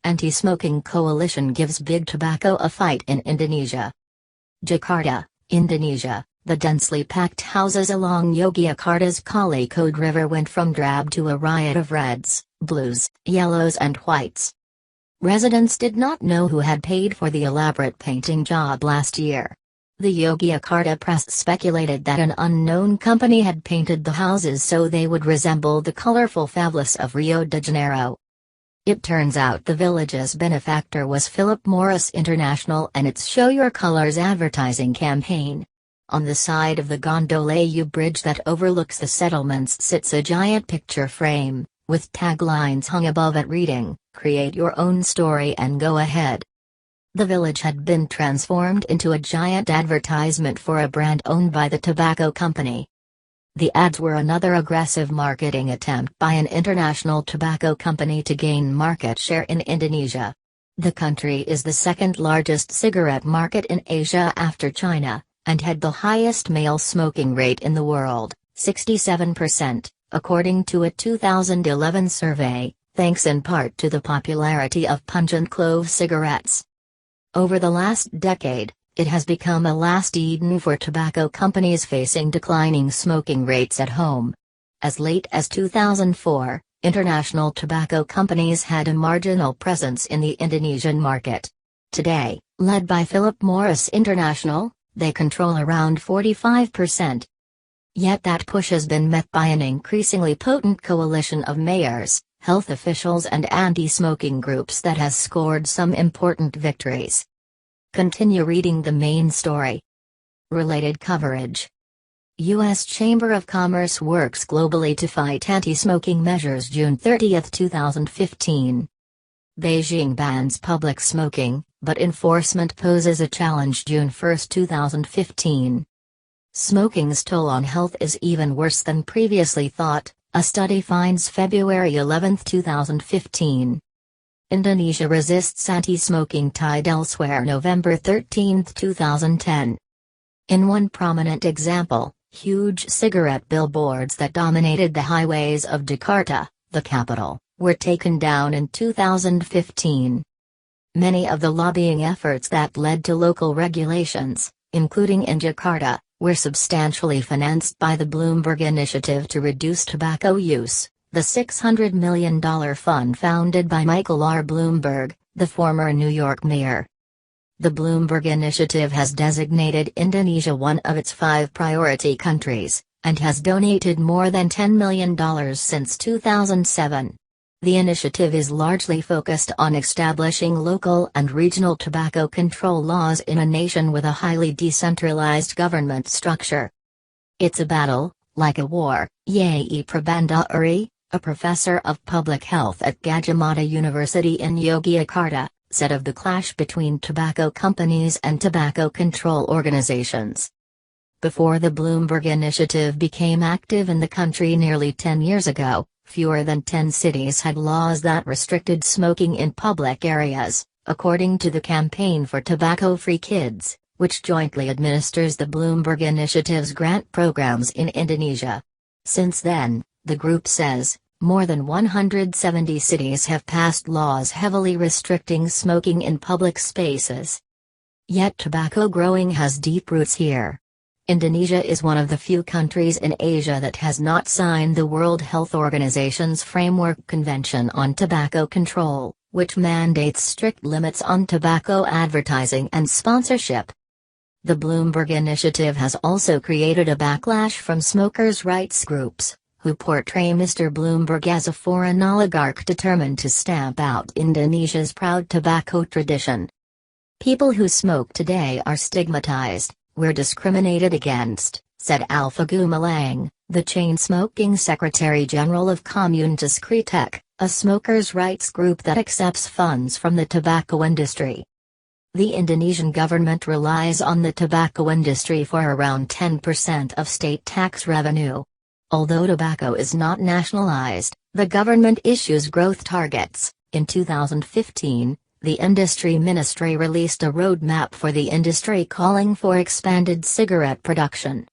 Anti-Smoking Coalition gives big tobacco a fight in Indonesia. Jakarta, Indonesia, the densely packed houses along Yogyakarta's Connecticut River went from drab to a riot of reds, blues, yellows and whites. Residents did not know who had paid for the elaborate painting job last year. The Yogyakarta press speculated that an unknown company had painted the houses so they would resemble the colorful favelas of Rio de Janeiro. It turns out the village's benefactor was Philip Morris International and its Show Your Colors advertising campaign. On the side of the Gondola bridge that overlooks the settlements sits a giant picture frame, with taglines hung above it reading, "Create your own story and go ahead." The village had been transformed into a giant advertisement for a brand owned by the tobacco company. The ads were another aggressive marketing attempt by an international tobacco company to gain market share in Indonesia. The country is the second largest cigarette market in Asia after China, and had the highest male smoking rate in the world, 67%, according to a 2011 survey, thanks in part to the popularity of pungent clove cigarettes. Over the last decade, it has become a last Eden for tobacco companies facing declining smoking rates at home. As late as 2004, international tobacco companies had a marginal presence in the Indonesian market. Today, led by Philip Morris International, they control around 45%. Yet that push has been met by an increasingly potent coalition of mayors, health officials and anti-smoking groups that has scored some important victories. Continue reading the main story. Related coverage. U.S. Chamber of Commerce works globally to fight anti-smoking measures. June 30, 2015. Beijing bans public smoking, but enforcement poses a challenge. June 1, 2015. Smoking's toll on health is even worse than previously thought, a study finds. February 11, 2015. Indonesia resists anti-smoking tide elsewhere. November 13, 2010. In one prominent example, huge cigarette billboards that dominated the highways of Jakarta, the capital, were taken down in 2015. Many of the lobbying efforts that led to local regulations, including in Jakarta, were substantially financed by the Bloomberg Initiative to Reduce Tobacco Use, the $600 million fund founded by Michael R. Bloomberg, the former New York mayor. The Bloomberg Initiative has designated Indonesia one of its 5 priority countries, and has donated more than $10 million since 2007. The initiative is largely focused on establishing local and regional tobacco control laws in a nation with a highly decentralized government structure. It's a battle, like a war, Yai Prabandari, a professor of public health at Gadjah Mada University in Yogyakarta, said of the clash between tobacco companies and tobacco control organizations. Before the Bloomberg Initiative became active in the country nearly 10 years ago, fewer than 10 cities had laws that restricted smoking in public areas, according to the Campaign for Tobacco-Free Kids, which jointly administers the Bloomberg Initiative's grant programs in Indonesia. Since then, the group says, more than 170 cities have passed laws heavily restricting smoking in public spaces. Yet tobacco growing has deep roots here. Indonesia is one of the few countries in Asia that has not signed the World Health Organization's Framework Convention on Tobacco Control, which mandates strict limits on tobacco advertising and sponsorship. The Bloomberg Initiative has also created a backlash from smokers' rights groups, who portray Mr. Bloomberg as a foreign oligarch determined to stamp out Indonesia's proud tobacco tradition. People who smoke today are stigmatized, we're discriminated against, said Alpha Gumalang, the chain-smoking Secretary General of Commune Scrutiny, a smokers' rights group that accepts funds from the tobacco industry. The Indonesian government relies on the tobacco industry for around 10% of state tax revenue. Although tobacco is not nationalized, the government issues growth targets. In 2015, the industry ministry released a roadmap for the industry calling for expanded cigarette production.